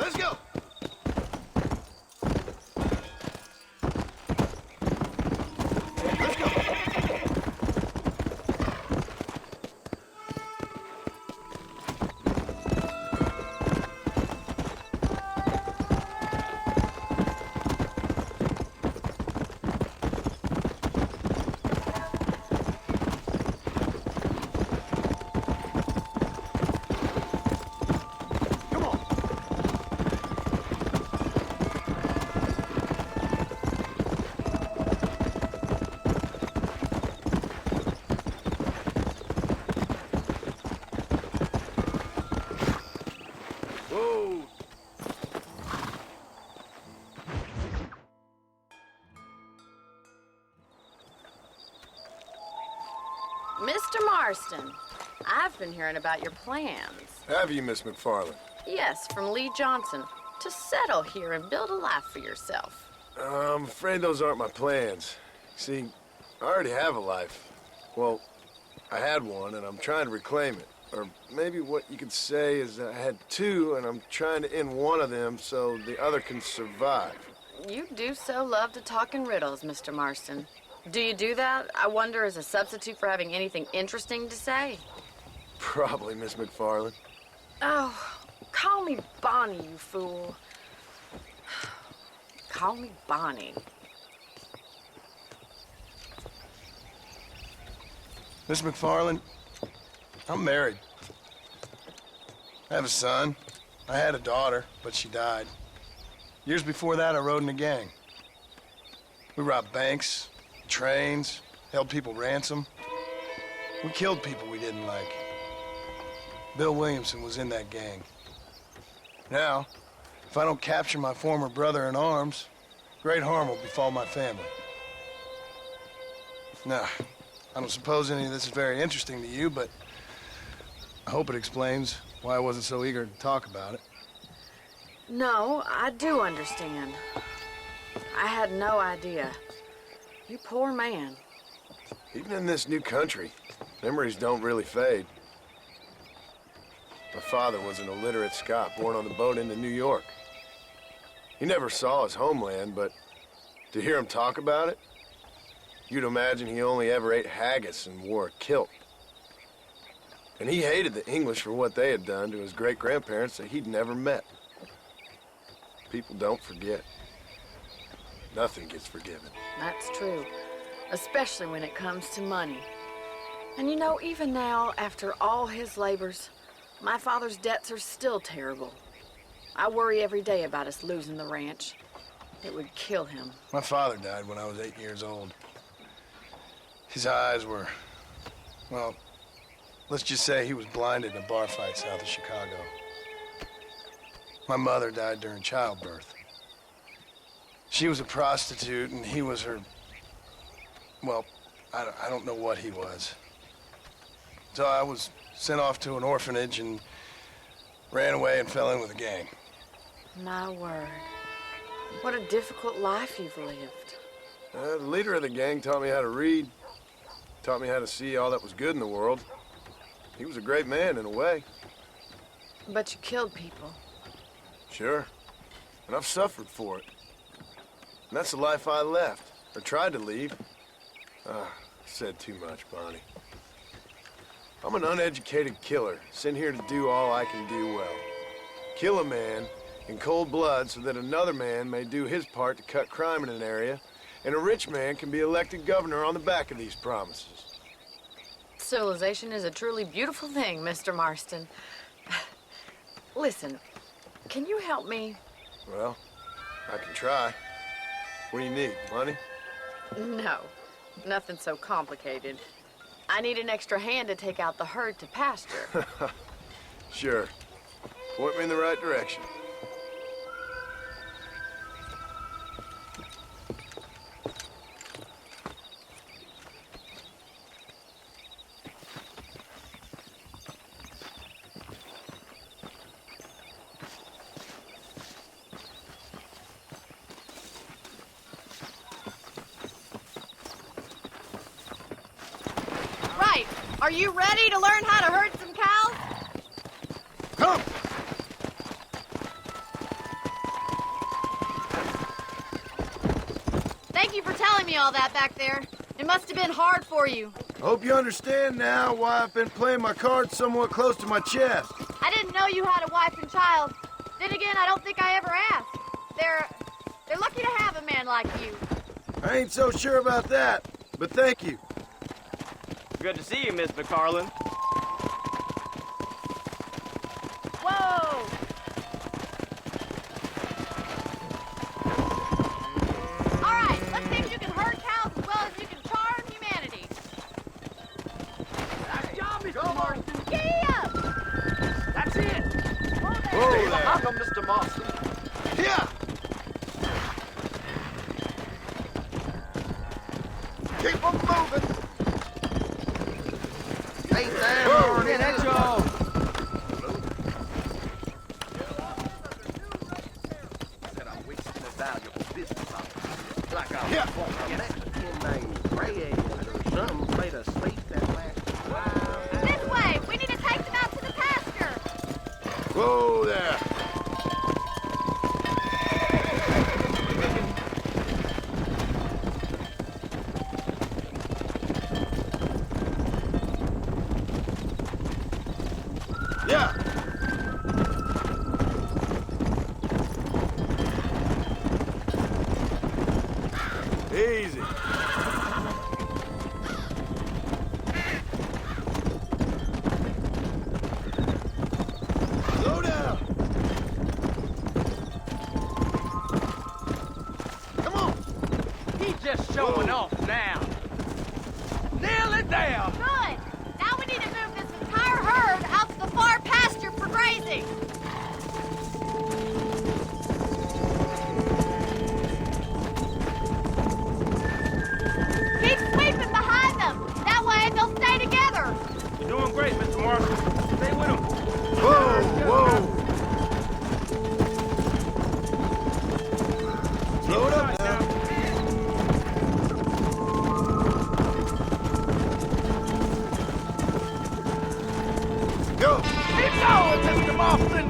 Let's go! Let's go! Whoa! Mr. Marston, I've been hearing about your plans. Have you, Miss McFarland? Yes, from Lee Johnson, to settle here and build a life for yourself. I'm afraid those aren't my plans. See, I already have a life. Well, I had one, and I'm trying to reclaim it. Or maybe what you could say is that I had two, and I'm trying to end one of them so the other can survive. You do so love to talk in riddles, Mr. Marston. Do you do that, I wonder, as a substitute for having anything interesting to say? Probably, Miss McFarland. Oh, call me Bonnie, you fool. Call me Bonnie. Miss McFarland, I'm married. I have a son. I had a daughter, but she died. Years before that, I rode in a gang. We robbed banks, trains, held people ransom. We killed people we didn't like. Bill Williamson was in that gang. Now, if I don't capture my former brother in arms, great harm will befall my family. Now, I don't suppose any of this is very interesting to you, but I hope it explains why I wasn't so eager to talk about it. No, I do understand. I had no idea. You poor man. Even in this new country, memories don't really fade. My father was an illiterate Scot born on the boat into New York. He never saw his homeland, but to hear him talk about it, you'd imagine he only ever ate haggis and wore a kilt. And he hated the English for what they had done to his great-grandparents that he'd never met. People don't forget. Nothing gets forgiven. That's true, especially when it comes to money. And you know, even now, after all his labors, my father's debts are still terrible. I worry every day about us losing the ranch. It would kill him. My father died when I was 8 years old. His eyes were, well, let's just say he was blinded in a bar fight south of Chicago. My mother died during childbirth. She was a prostitute, and he was her, well, I don't know what he was. So I was sent off to an orphanage and ran away and fell in with a gang. My word. What a difficult life you've lived. The leader of the gang taught me how to read, taught me how to see all that was good in the world. He was a great man in a way. But you killed people. Sure. And I've suffered for it. And that's the life I left, or tried to leave. Said too much, Bonnie. I'm an uneducated killer, sent here to do all I can do well. Kill a man in cold blood so that another man may do his part to cut crime in an area, and a rich man can be elected governor on the back of these promises. Civilization is a truly beautiful thing, Mr. Marston. Listen, can you help me? Well, I can try. What do you need, money? No, nothing so complicated. I need an extra hand to take out the herd to pasture. Sure. Point me in the right direction. Right. Are you ready to learn how to herd some cows? Come! telling me all that back there. It must have been hard for you. Hope you understand now why I've been playing my cards somewhat close to my chest. I didn't know you had a wife and child. Then again, I don't think I ever asked. They're lucky to have a man like you. I ain't so sure about that, but thank you. Good to see you, Miss McFarland. Whoa! All right, let's see if you can herd cows as well as you can charm humanity. Nice job, Mr. Marston. Yeah! That's it. Whoa Stay there. behind them, Mr. Marston. Yeah! Keep them moving! Ain't that Whoa, hard? That's y'all. Said I'm wasting a valuable business opportunity. Like I was Yeah. walking at the 10-9 gray or something played a sleep that last. This way! We need to take them out to the pasture! Whoa there! Yeah! Easy. Slow down. Come on. He's just showing Whoa. off now. Nail it down. Good! Now we need to move this entire herd out to the far pasture for grazing. Keep sweeping behind them. That way they'll stay together. You're doing great, Mr. Marston. Stay with him. Whoa, whoa. Slow it up now. Go. Keep going, Mr. Marston.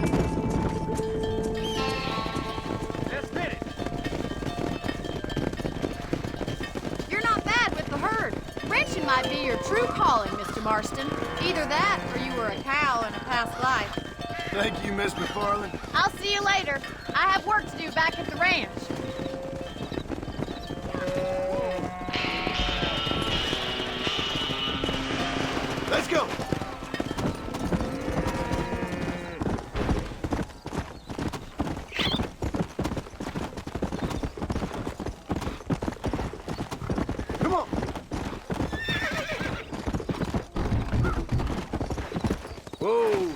Let's hit it. You're not bad with the herd. Ranching might be your true calling, Mr. Marston. Either that or you were a cow in a past life. Thank you, Miss McFarland. I'll see you later. I have work to do back at the ranch. Let's go. Come on. Whoa.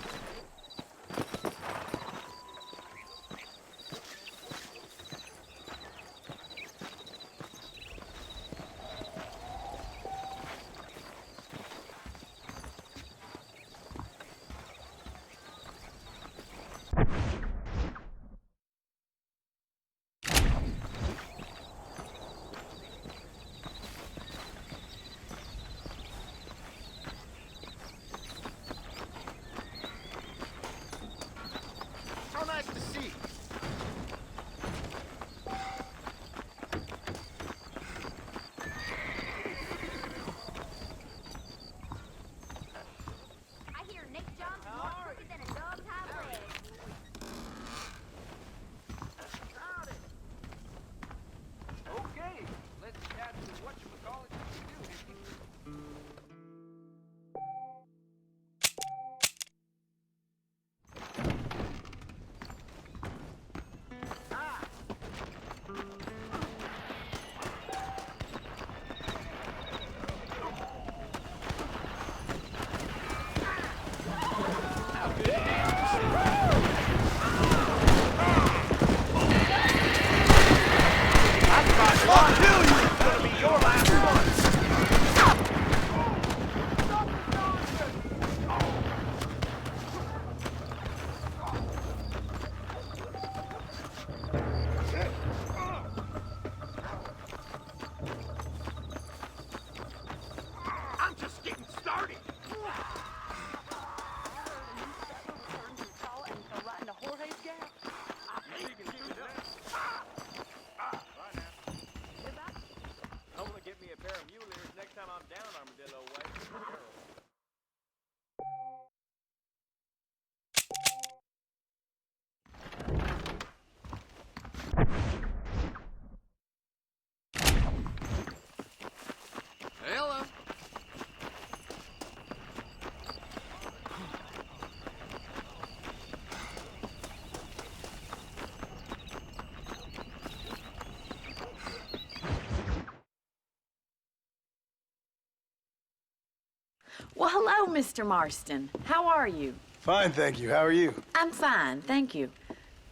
Well, hello, Mr. Marston. How are you? Fine, thank you. How are you? I'm fine, thank you.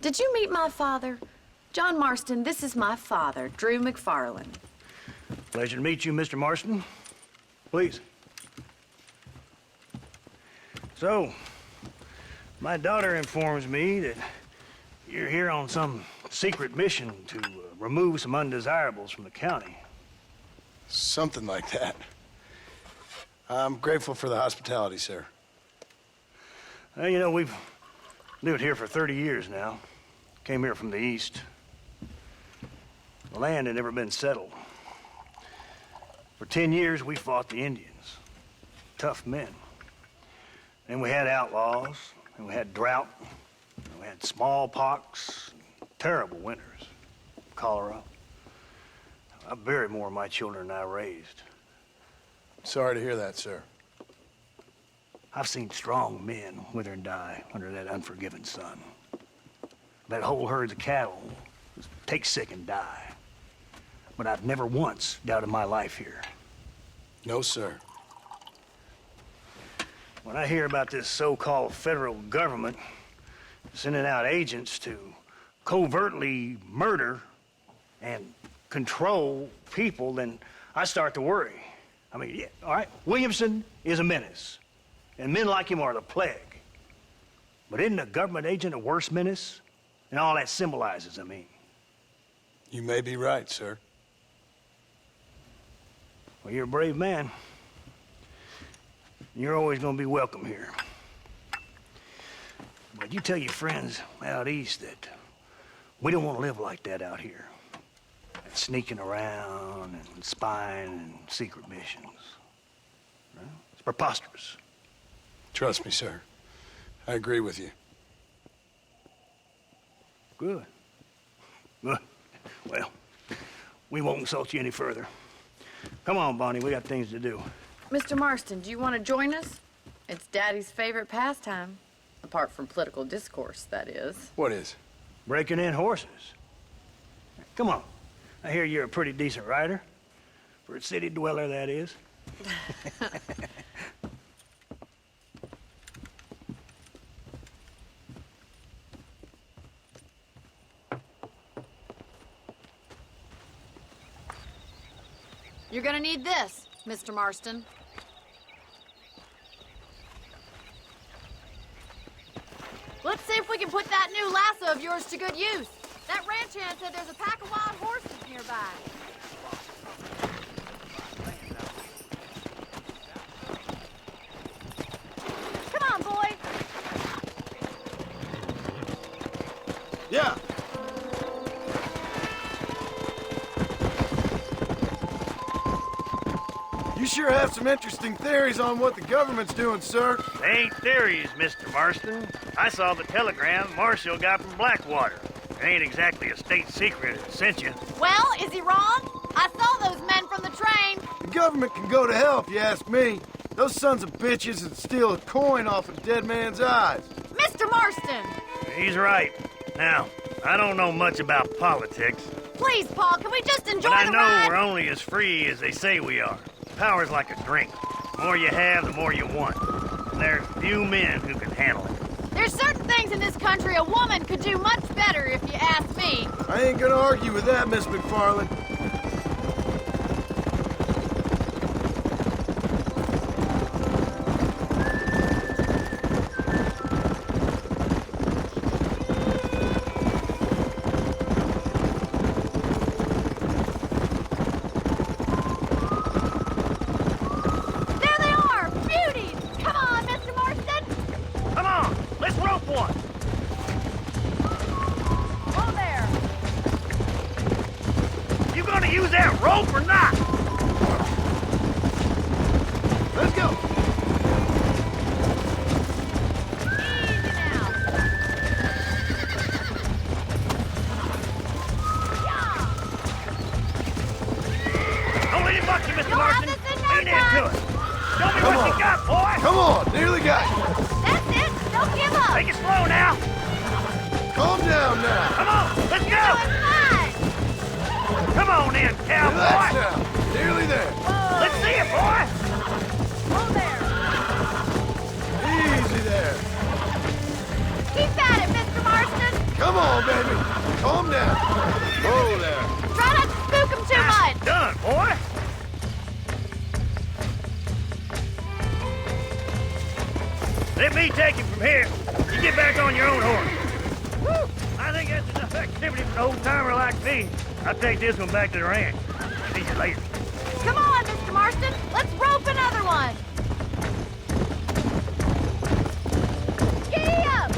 Did you meet my father? John Marston, this is my father, Drew McFarland. Pleasure to meet you, Mr. Marston. Please. So, my daughter informs me that you're here on some secret mission to remove some undesirables from the county. Something like that. I'm grateful for the hospitality, sir. Well, you know, we've lived here for 30 years now. Came here from the east. The land had never been settled. For 10 years, we fought the Indians. Tough men. Then we had outlaws, and we had drought, and we had smallpox, terrible winters, cholera. I buried more of my children than I raised. Sorry to hear that, sir. I've seen strong men wither and die under that unforgiving sun. That whole herds of cattle just take sick and die. But I've never once doubted my life here. No, sir. When I hear about this so-called federal government sending out agents to covertly murder and control people, then I start to worry. I mean, yeah, all right, Williamson is a menace, and men like him are the plague. But isn't a government agent a worse menace? And all that symbolizes, I mean. You may be right, sir. Well, you're a brave man. You're always gonna be welcome here. But you tell your friends out east that we don't want to live like that out here. Sneaking around and spying and secret missions. Right? It's preposterous. Trust me, sir. I agree with you. Good. Good. Well, we won't insult you any further. Come on, Bonnie, we got things to do. Mr. Marston, do you want to join us? It's Daddy's favorite pastime. Apart from political discourse, that is. What is? Breaking in horses. Come on. I hear you're a pretty decent rider. For a city dweller, that is. You're gonna need this, Mr. Marston. Let's see if we can put that new lasso of yours to good use. That ranch hand said there's a pack of wild horses nearby. Come on, boy. Yeah. You sure have some interesting theories on what the government's doing, sir. They ain't theories, Mr. Marston. I saw the telegram Marshall got from Blackwater. It ain't exactly a state secret that sent you. Well, is he wrong? I saw those men from the train. The government can go to hell if you ask me. Those sons of bitches would steal a coin off a dead man's eyes. Mr. Marston! He's right. Now, I don't know much about politics, Please, Paul, can we just enjoy but I the know ride? we're only as free as they say we are. Power's like a drink. The more you have, the more you want. And there's few men who can handle it. There's certain things in this country a woman could do much better, if you ask me. I ain't gonna argue with that, Miss McFarland. There they are! Beauties! Come on, Mr. Marston! Come on, let's rope one. Oh, there! You gonna use that rope or not? Let's go. Easy now. Yeah. Don't let him buck you, Mr. You'll have Marston. this in no Lean into time. it. Show me Come what on. you got, boy. Come on, nearly got you. That's it! Don't give up! Take it slow now. Calm down now. Come on, let's go. Doing fine! Come on in, Relax cowboy. now. Nearly there. Let's see it, boy. Oh, there! Come on, baby. Calm down. Whoa there. Try not to spook him too much. Done, boy. Let me take you from here. You get back on your own horse. Woo! I think that's enough activity for an old-timer like me. I'll take this one back to the ranch. See you later. Come on, Mr. Marston. Let's rope another one. Giddy up.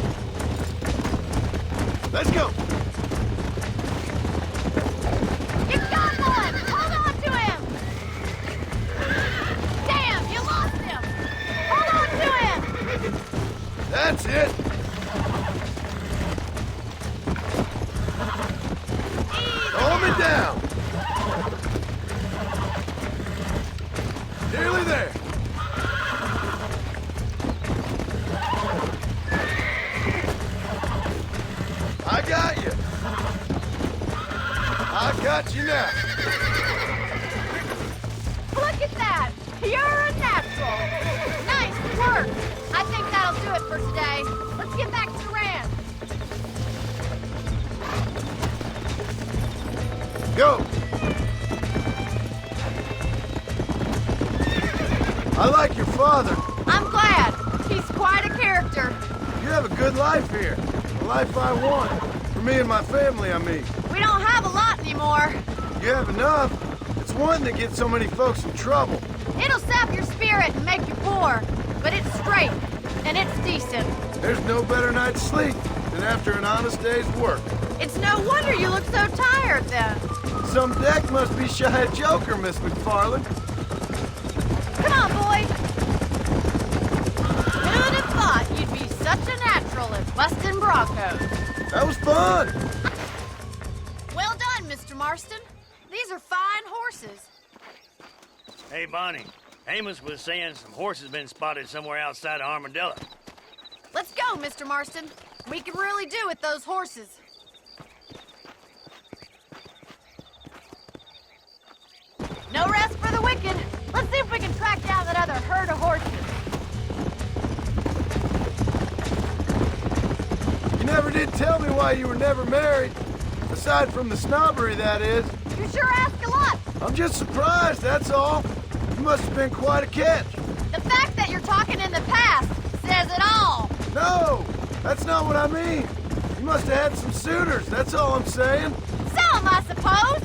Let's go. You got one. Hold on to him. Damn, you lost him. Hold on to him. That's it. Calm it down. Nearly there. I got you. I got you now. Look at that. You're a natural. Nice work. I think that'll do it for today. Let's get back to the ranch. Go. I like your father. I'm glad. He's quite a character. You have a good life here. The life I want. For me and my family, I mean. We don't have a lot anymore. You have enough. It's one that gets so many folks in trouble. It'll sap your spirit and make you poor, but it's straight, and it's decent. There's no better night's sleep than after an honest day's work. It's no wonder you look so tired then. Some deck must be shy a joker, Miss McFarland. Come on, boy. Who'd have thought you'd be such a natural at busting broncos? That was fun. Well done, Mr. Marston. These are fine horses. Hey, Bonnie. Amos was saying some horses been spotted somewhere outside of Armadillo. Let's go, Mr. Marston. We can really do with those horses. No rest for the wicked. Let's see if we can track down that other herd of horses. You never did tell me why you were never married. Aside from the snobbery, that is. You sure ask a lot. I'm just surprised, that's all. You must have been quite a catch. The fact that you're talking in the past says it all. No, that's not what I mean. You must have had some suitors, that's all I'm saying. Some, I suppose.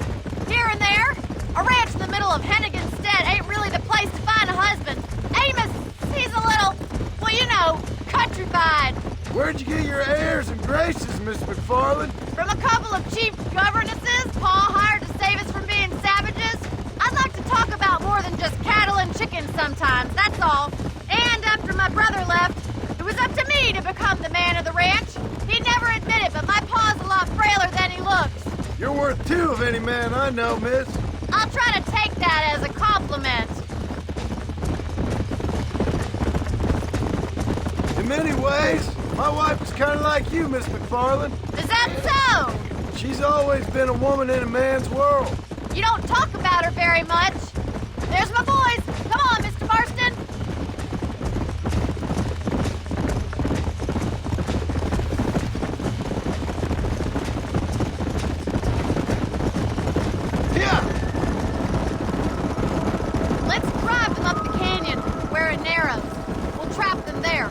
Here and there. A ranch in the middle of Hennigan's Stead ain't really the place to find a husband. Amos, he's a little, well, you know, countrified. Where'd you get your airs and graces, Miss McFarland? From a couple of cheap governesses Pa hired to save us from being savages. I'd like to talk about more than just cattle and chickens sometimes, that's all. And after my brother left, it was up to me to become the man of the ranch. He'd never admit it, but my pa's a lot frailer than he looks. You're worth two of any man I know, miss. I'll try to take that as a compliment. In many ways, my wife is kind of like you, Miss McFarland. Is that so? She's always been a woman in a man's world. You don't talk about her very much. There's my boys. Come on, Mr. Marston. Yeah! Let's drive them up the canyon where it narrows. We'll trap them there.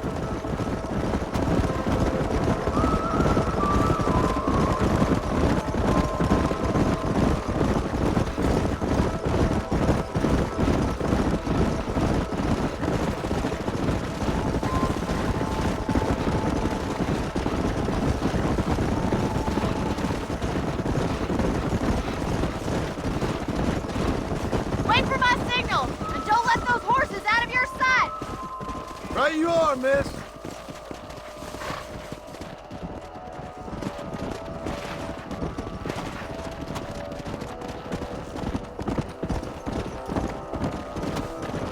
Wait for my signal, and don't let those horses out of your sight. Right you are, miss.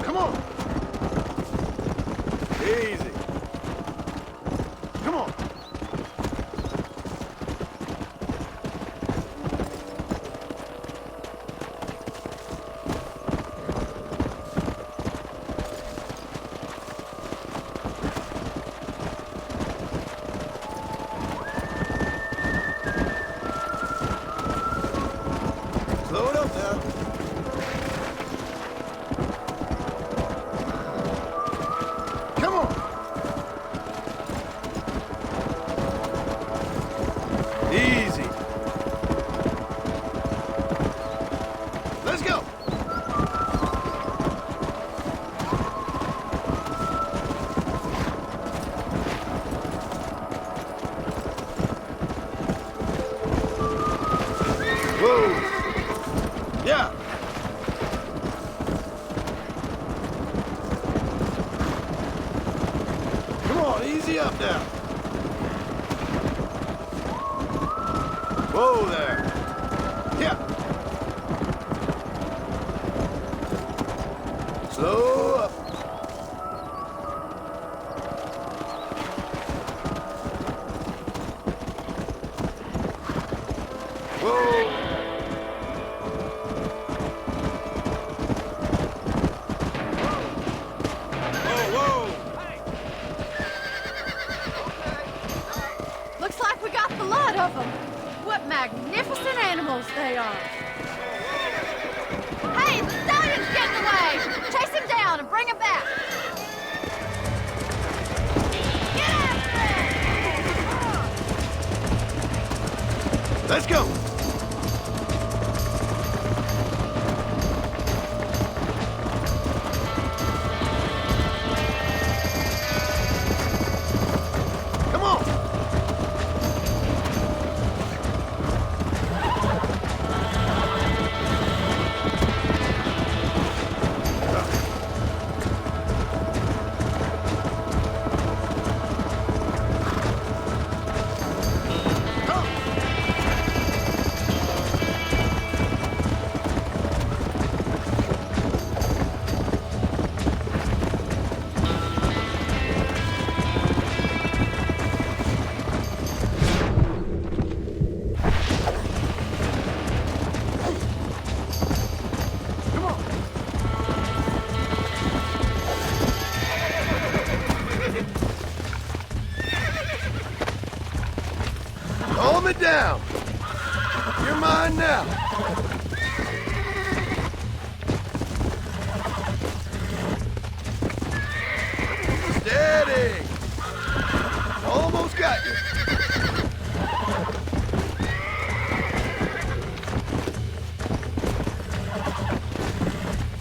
Come on. Easy. Come on. Whoa there. Yeah. Slow up. Whoa. Looks like we got the lot of them. What magnificent animals they are. Hey, the stallion's getting away! Chase him down and bring him back. Get after it! Let's go. Come on. Calm it down. You're mine now. Steady. Almost got you.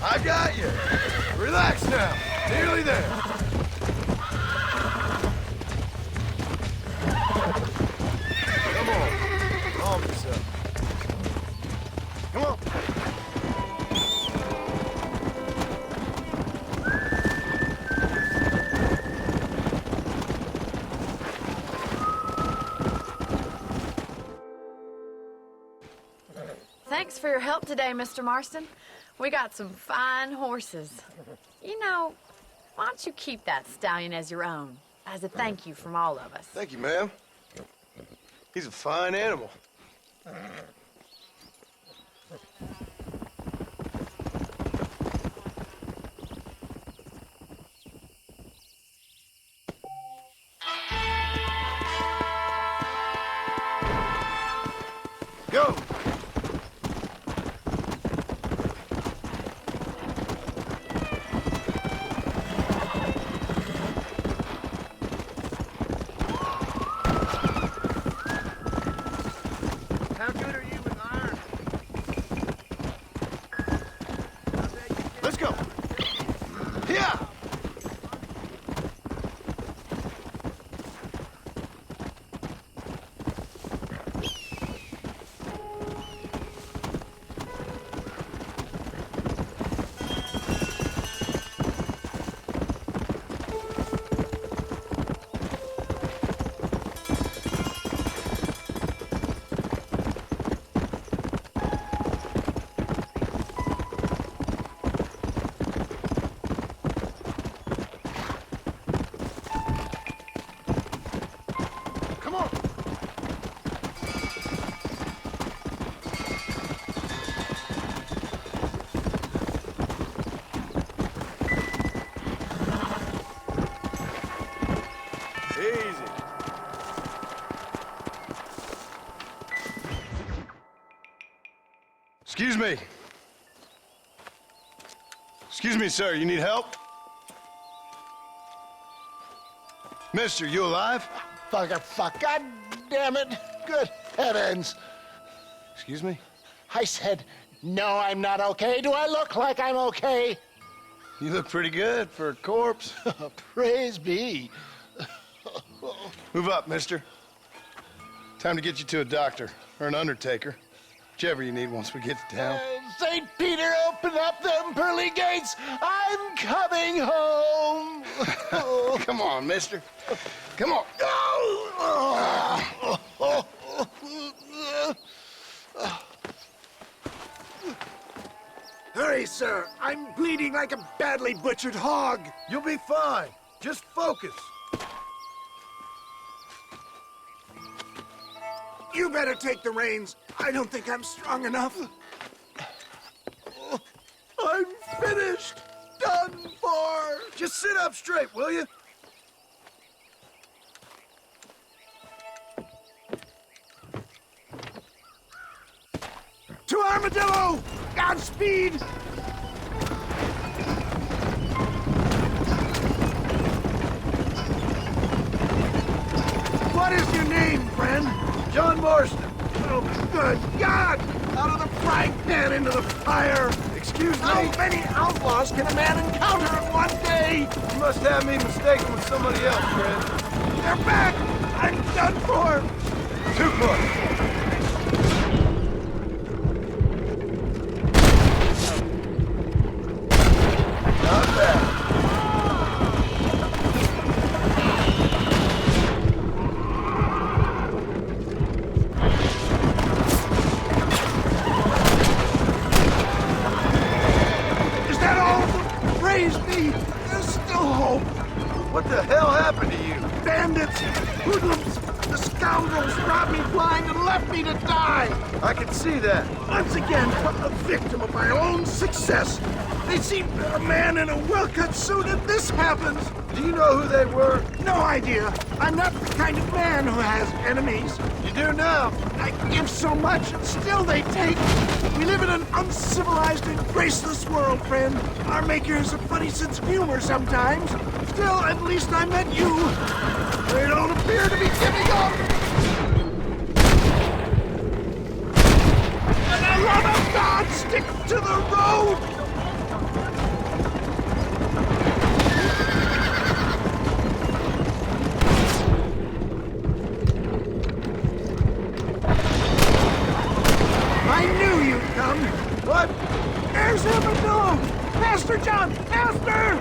I got you. Relax now. Nearly there. Come on. Calm yourself. Come on. Thanks for your help today, Mr. Marston. We got some fine horses. You know, why don't you keep that stallion as your own, as a thank you from all of us? Thank you, ma'am. He's a fine animal. Go! How good are you with iron? Let's go! Yeah! Come on! Easy. Excuse me. Excuse me, sir. You need help? Mister, you alive? Fuck, God damn it. Good heavens. Excuse me? I said, no, I'm not okay. Do I look like I'm okay? You look pretty good for a corpse. Praise be. Move up, mister. Time to get you to a doctor or an undertaker. Whichever you need once we get to town. St. Peter, open up them pearly gates. I'm coming home. Come on, mister. Come on. sir. I'm bleeding like a badly butchered hog. You'll be fine. Just focus. You better take the reins. I don't think I'm strong enough. I'm finished. Done for. Just sit up straight, will you? To Armadillo! Godspeed! What is your name, friend? John Marston. Oh, good God! Out of the frying pan into the fire! Excuse How me. many outlaws can a man encounter in one day? You must have me mistaken with somebody else, friend. They're back! I'm done for! Too close. Not bad. Is that all? Praise be! There's still hope! What the hell happened to you? Bandits! Hoodlums! The scoundrels robbed me blind and left me to die! I can see that. Once again, a victim of my own success! They see a man in a well-cut suit and this happens! Do you know who they were? No idea! I'm not the kind of man who has enemies! You do now. I give so much and still they take! We live in an uncivilized and graceless world, friend! Our Maker has a funny sense of humor sometimes! Still, at least I met you! They don't appear to be giving up! For the love of God, stick to the road! I knew you'd come! What? There's Armadillo! Faster, John! Faster!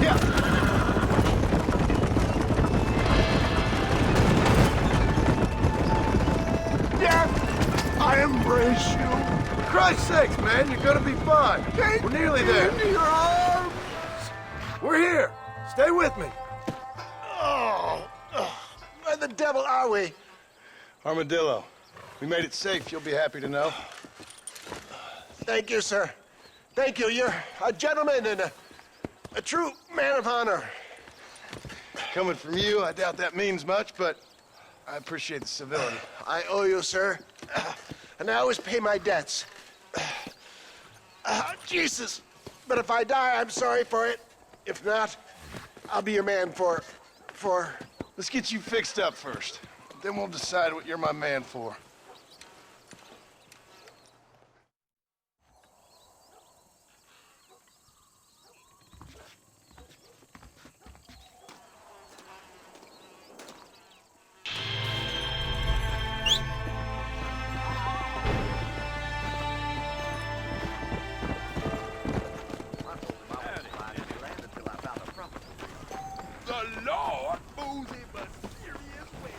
Yeah. Death, I embrace you. For Christ's sakes, man, you're gonna be fine. We're nearly there. Into your arms. We're here. Stay with me. Where the devil are we? Armadillo, we made it safe, you'll be happy to know. Thank you, sir. Thank you. You're a gentleman and a true man of honor. Coming from you, I doubt that means much, but I appreciate the civility. I owe you, sir. And I always pay my debts. Jesus. But if I die, I'm sorry for it. If not, I'll be your man for... Let's get you fixed up first. Then we'll decide what you're my man for. The Lord moves in mysterious ways.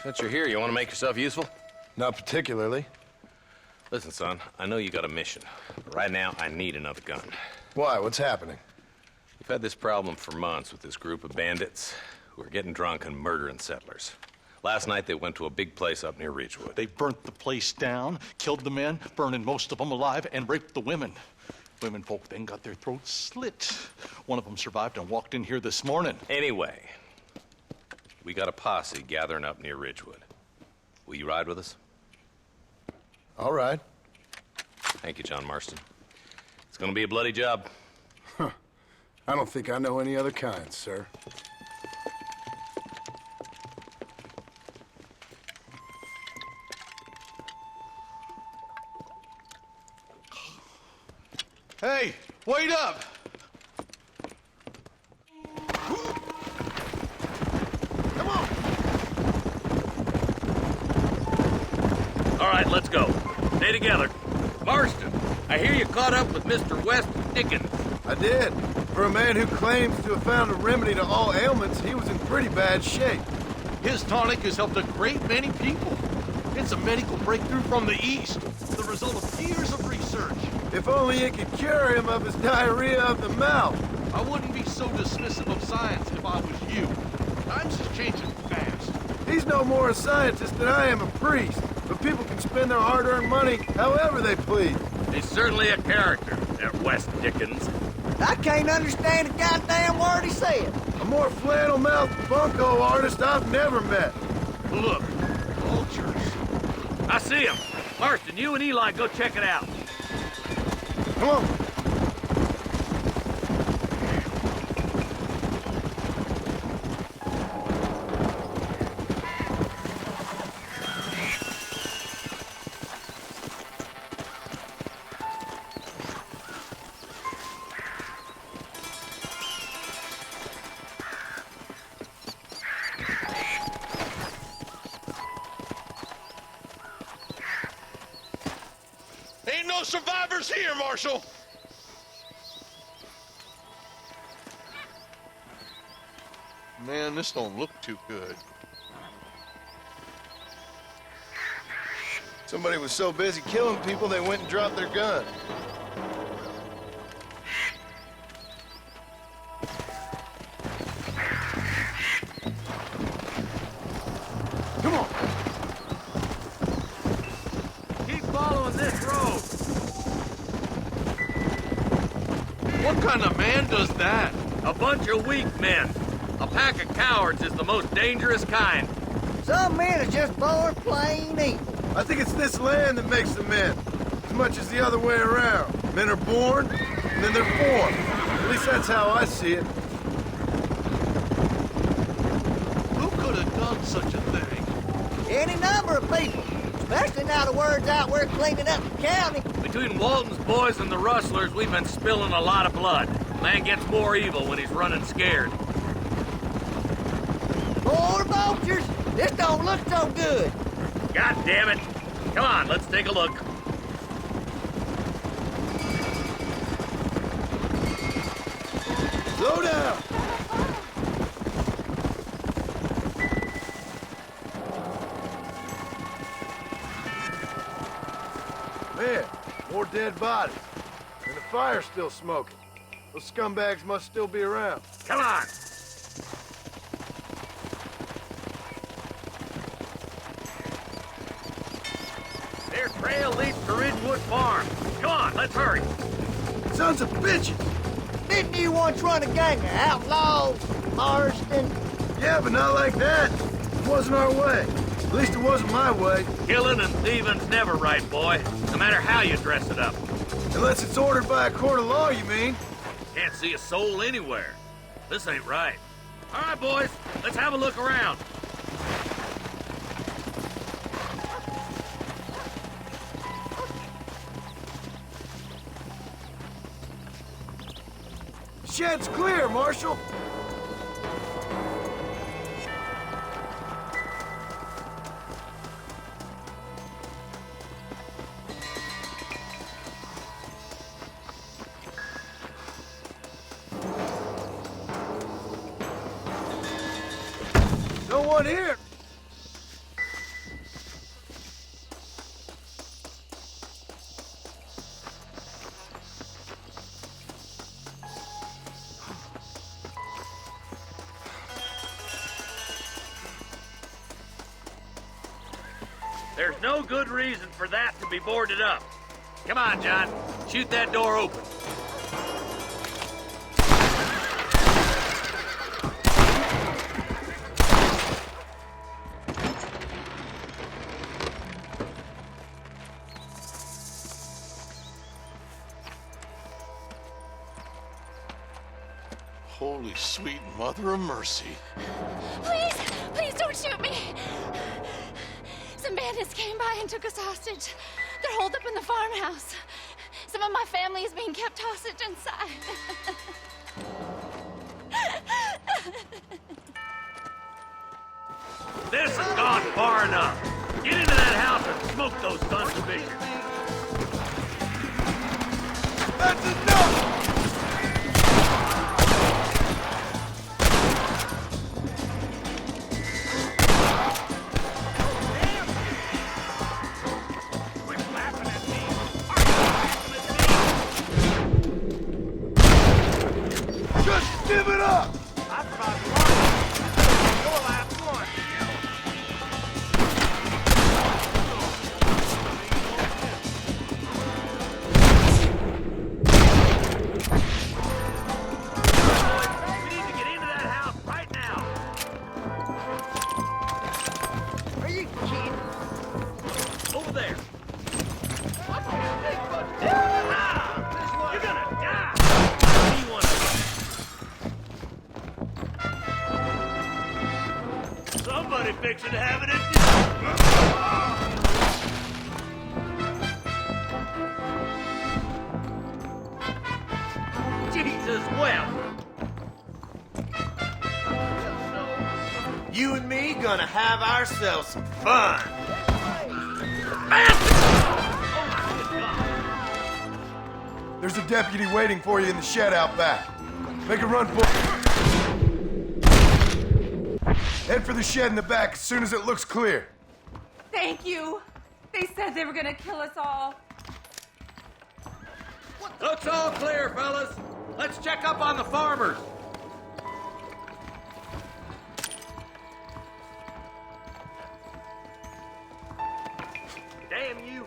Since you're here, you want to make yourself useful? Not particularly. Listen, son, I know you got a mission, but right now I need another gun. Why? What's happening? We've had this problem for months with this group of bandits who are getting drunk and murdering settlers. Last night they went to a big place up near Ridgewood. They burnt the place down, killed the men, burning most of them alive, and raped the women. Women folk then got their throats slit. One of them survived and walked in here this morning. Anyway, we got a posse gathering up near Ridgewood. Will you ride with us? All right. Thank you, John Marston. It's gonna be a bloody job. I don't think I know any other kind, sir. Hey, wait up! Come on. All right, let's go. Stay together. Marston, I hear you caught up with Mr. West Dickens. I did. For a man who claims to have found a remedy to all ailments, he was in pretty bad shape. His tonic has helped a great many people. It's a medical breakthrough from the East, the result of years of research. If only it could cure him of his diarrhea of the mouth. I wouldn't be so dismissive of science if I was you. Times is changing fast. He's no more a scientist than I am a priest. But people can spend their hard-earned money however they please. He's certainly a character, that West Dickens. I can't understand a goddamn word he said. A more flannel-mouthed bunco artist I've never met. Look, Vultures. I see him. Marston, you and Eli go check it out. Come on. Ain't no survivors here, Marshal. Man, this don't look too good. Somebody was so busy killing people, they went and dropped their gun. Come on. Keep following this road. What kind of man does that? A bunch of weak men. A pack of cowards is the most dangerous kind. Some men are just born plain evil. I think it's this land that makes the men, as much as the other way around. Men are born, and then they're formed. At least that's how I see it. Who could have done such a thing? Any number of people, especially now the word's out we're cleaning up the county. Between Walton's boys and the rustlers, we've been spilling a lot of blood. Man gets more evil when he's running scared. More vultures? This don't look so good. God damn it. Come on, let's take a look. Slow down. Man, more dead bodies. And the fire's still smoking. Those scumbags must still be around. Come on. Their trail leads to Ridgewood Farm. Come on, let's hurry. Sons of bitches! Didn't you once run a gang of outlaws, Marston? Yeah, but not like that. It wasn't our way. At least it wasn't my way. Killing and thieving's never right, boy. No matter how you dress it up. Unless it's ordered by a court of law, you mean? Can't see a soul anywhere. This ain't right. All right, boys, let's have a look around. Shed's clear, Marshal. No one here. There's no good reason for that to be boarded up. Come on, John. Shoot that door open. Holy sweet mother of mercy. Please, please don't shoot me. Some bandits came by and took us hostage. They're holed up in the farmhouse. Some of my family is being kept hostage inside. This has gone far enough. Get into that house and smoke those sons of bitches. That's enough! Just give it up! Fixing to have it empty. Jesus, well. You and me gonna have ourselves some fun. There's a deputy waiting for you in the shed out back. Make a run for it. Head for the shed in the back as soon as it looks clear. Thank you. They said they were gonna kill us all. Looks all clear, fellas. Let's check up on the farmers. Damn you.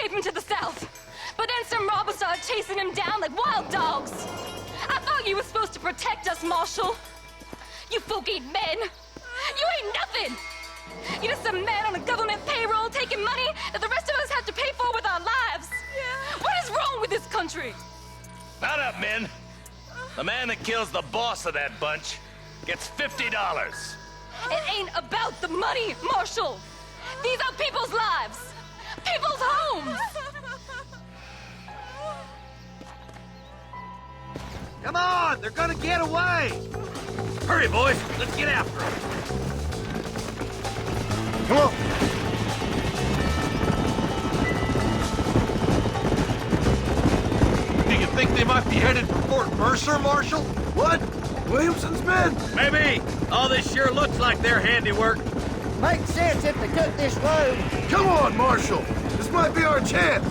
Him to the south, but then some robbers started chasing him down like wild dogs. I thought you were supposed to protect us, Marshal. You folk ain't men. You ain't nothing. You're just some man on a government payroll taking money that the rest of us have to pay for with our lives. Yeah. What is wrong with this country? Mount up, men. The man that kills the boss of that bunch gets $50. It ain't about the money, Marshal. These are people's lives. People's homes! Come on, they're gonna get away! Hurry, boys. Let's get after them. Come on! Do you think they might be headed for Fort Mercer, Marshal? What? Williamson's men? Maybe. All this sure looks like their handiwork. Makes sense if they took this road. Come on, Marshal! This might be our chance!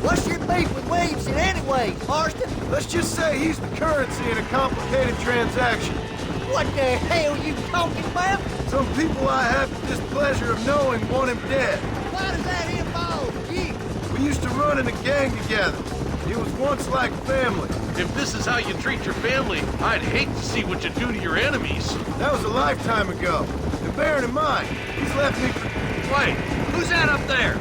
What's your beef with Williamson anyway, Marston? Let's just say he's the currency in a complicated transaction. What the hell you talking about? Some people I have the displeasure of knowing want him dead. Why does that involve you? We used to run in a gang together. It was once like family. If this is how you treat your family, I'd hate to see what you do to your enemies. That was a lifetime ago. And bearing in mind, he's left me for... Wait, who's that up there?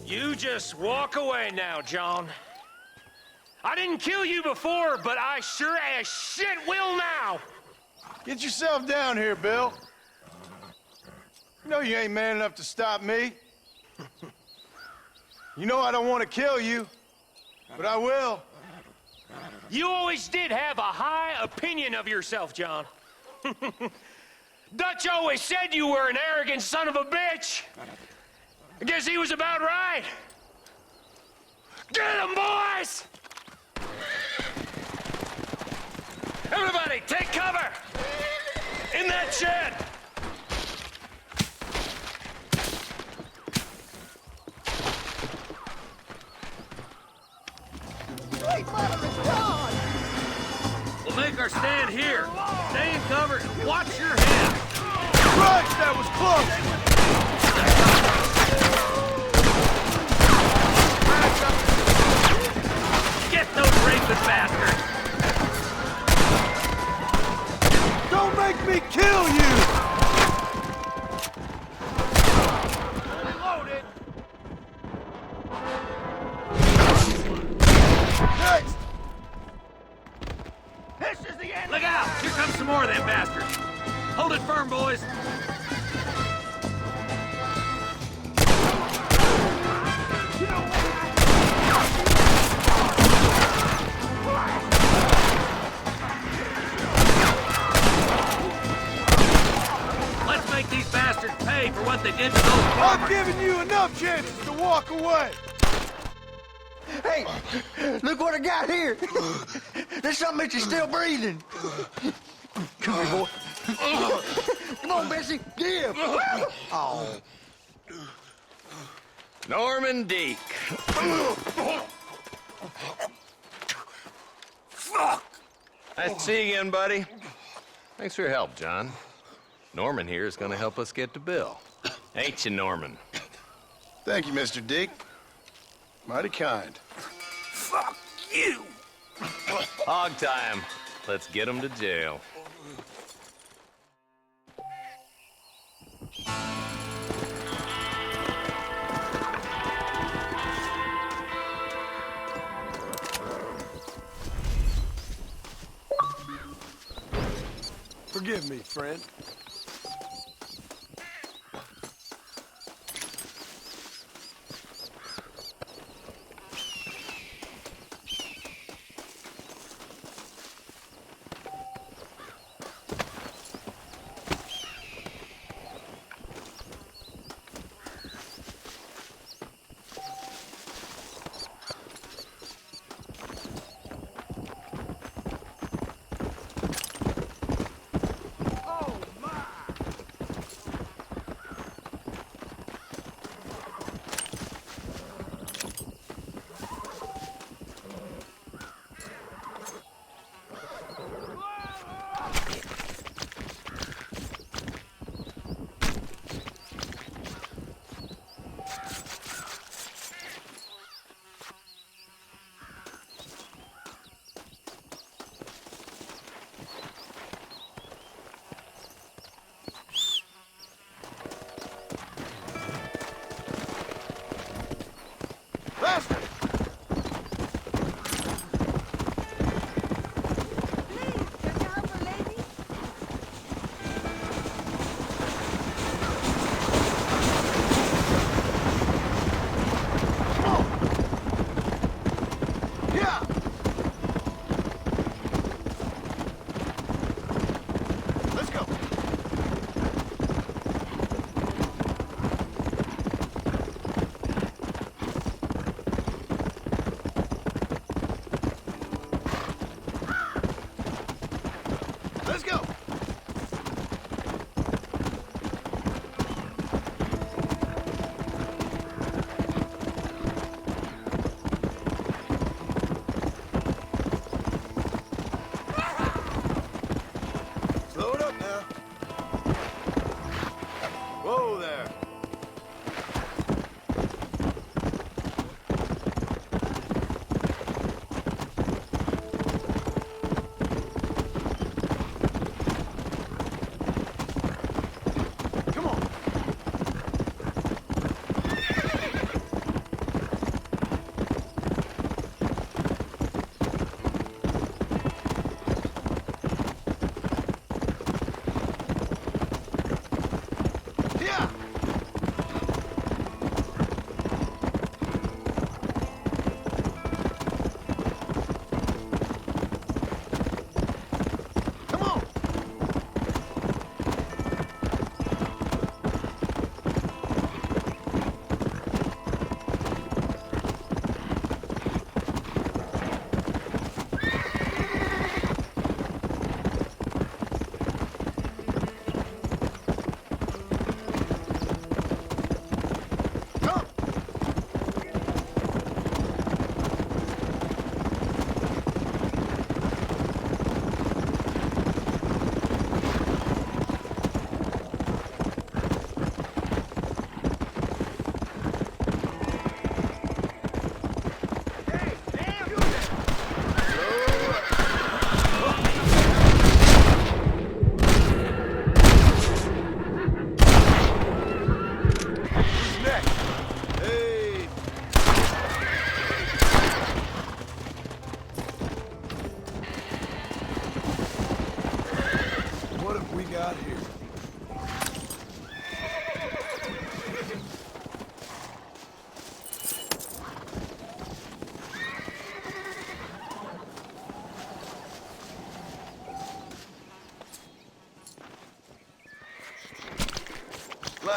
You just walk away now, John. I didn't kill you before, but I sure as shit will now. Get yourself down here, Bill. You know you ain't man enough to stop me. You know I don't want to kill you, but I will. You always did have a high opinion of yourself, John. Dutch always said you were an arrogant son of a bitch. I guess he was about right. Get him, boys! Everybody, take cover! In that shed! Great mother of God! We'll make our stand here. Stay in cover and watch your head. Christ, that was close! Get those rapist bastards! Don't make me kill you! Loaded! firm, boys. Let's make these bastards pay for what they did to those farmers. I've given you enough chances to walk away. Hey, look what I got here. There's something that you're still breathing. Come here, boy. Come on, Bessie. Give. Oh. Norman Deek. Fuck! Nice to see you again, buddy. Thanks for your help, John. Norman here is gonna help us get to Bill. Ain't you, Norman? Thank you, Mr. Dick. Mighty kind. Fuck you! Hog time. Let's get him to jail. Forgive me, friend. Oh, my!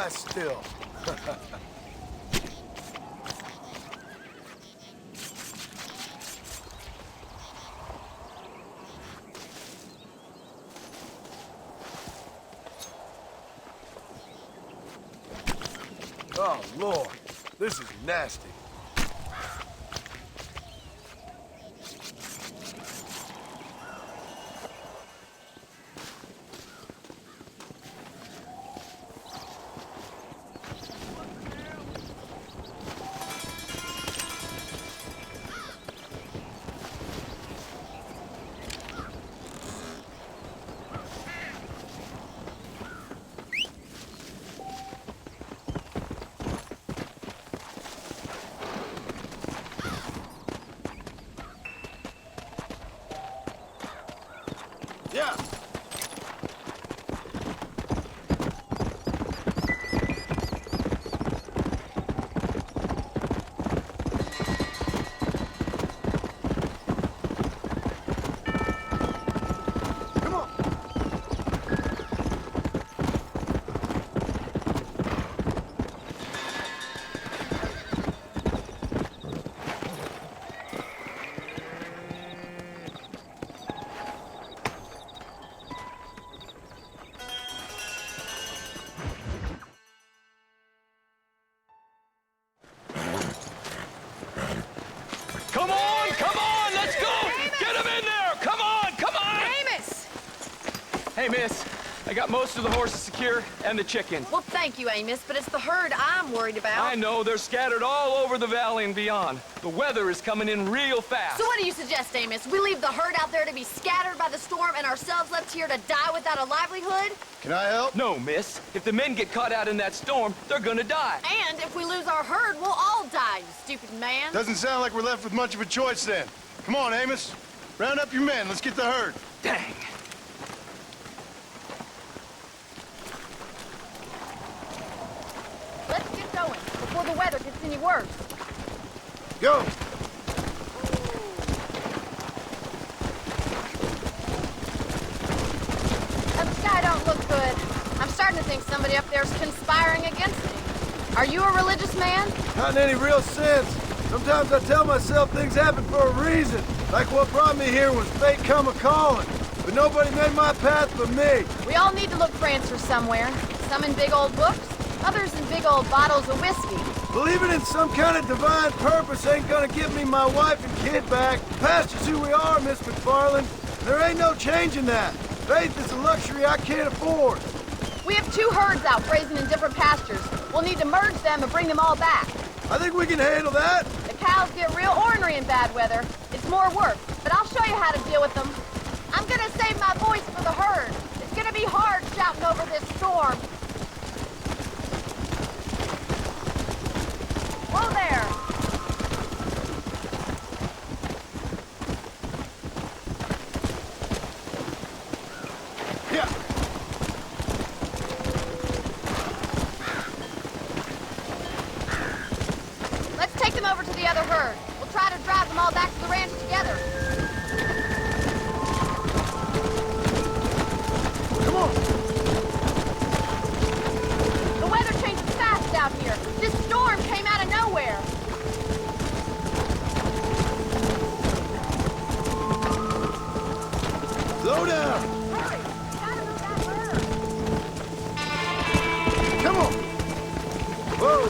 fast still. Oh, Lord. This is nasty. Yeah. Come on. Come on, let's go! Get him in there! Come on! Amos! Hey, miss, I got most of the horses secure and the chickens. Well, thank you, Amos, but it's the herd I'm worried about. I know, they're scattered all over the valley and beyond. The weather is coming in real fast. So what do you suggest, Amos? We leave the herd out there to be scattered by the storm and ourselves left here to die without a livelihood? Can I help? No, miss. If the men get caught out in that storm, they're gonna die. And if we lose our herd, we'll all die, you stupid man. Doesn't sound like we're left with much of a choice then. Come on, Amos. Round up your men. Let's get the herd. Dang. Let's get going before the weather gets any worse. Go. That sky don't look good. I'm starting to think somebody up there's conspiring against me. Are you a religious man? Not in any real sense. Sometimes I tell myself things happen for a reason. Like what brought me here was fate come a-calling. But nobody made my path but me. We all need to look for answers somewhere. Some in big old books, others in big old bottles of whiskey. Believing in some kind of divine purpose ain't gonna give me my wife and kid back. Past is who we are, Miss McFarland. There ain't no changing that. Faith is a luxury I can't afford. We have 2 herds out grazing in different pastures. We'll need to merge them and bring them all back. I think we can handle that. The cows get real ornery in bad weather. It's more work, but I'll show you how to deal with them. I'm gonna save my voice for the herd. It's gonna be hard shouting over this storm. Whoa there! Yeah. Let's take them over to the other herd. We'll try to drive them all back to the ranch together. Come on. The weather changes fast out here. This storm came out of nowhere. Slow down. Hurry! We gotta move that herd. Come on. Whoa.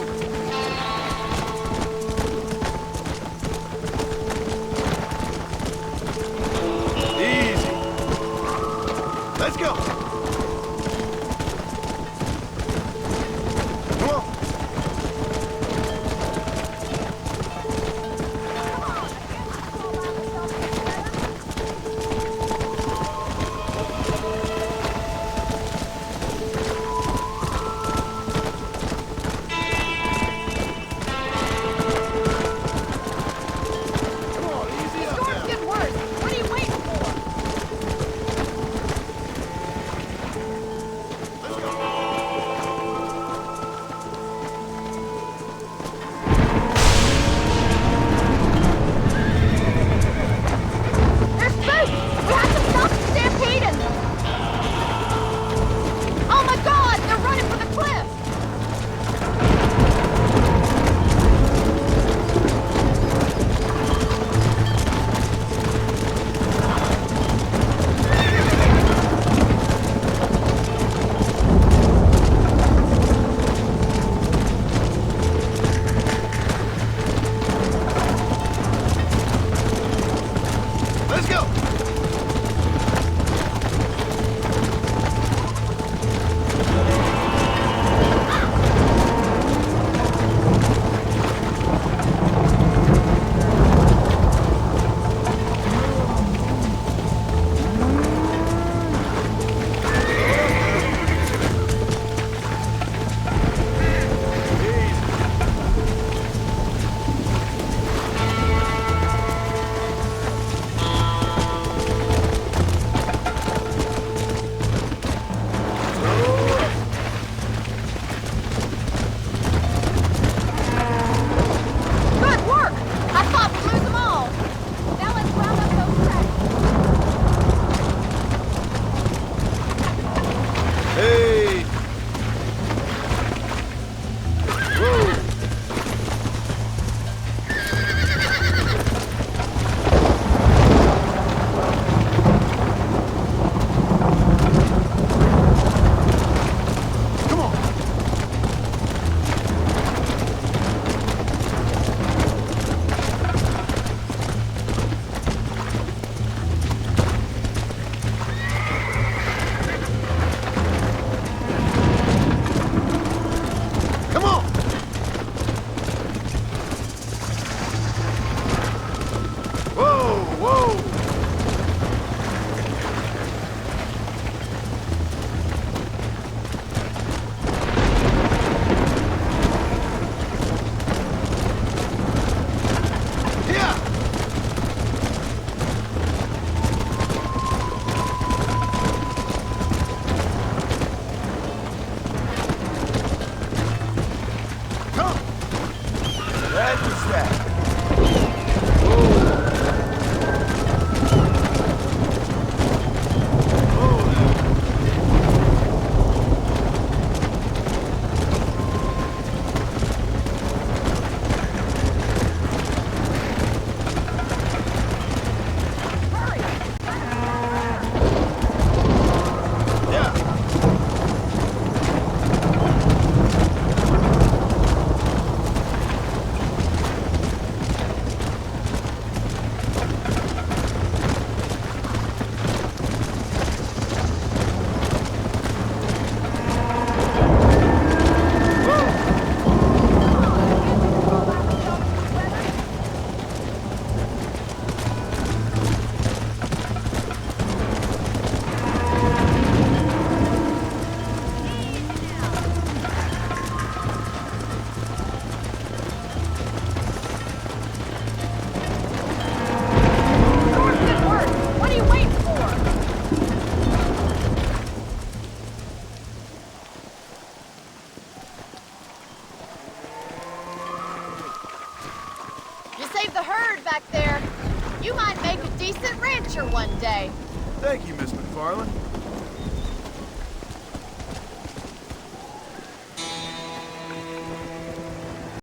future one day. Thank you, Miss McFarland.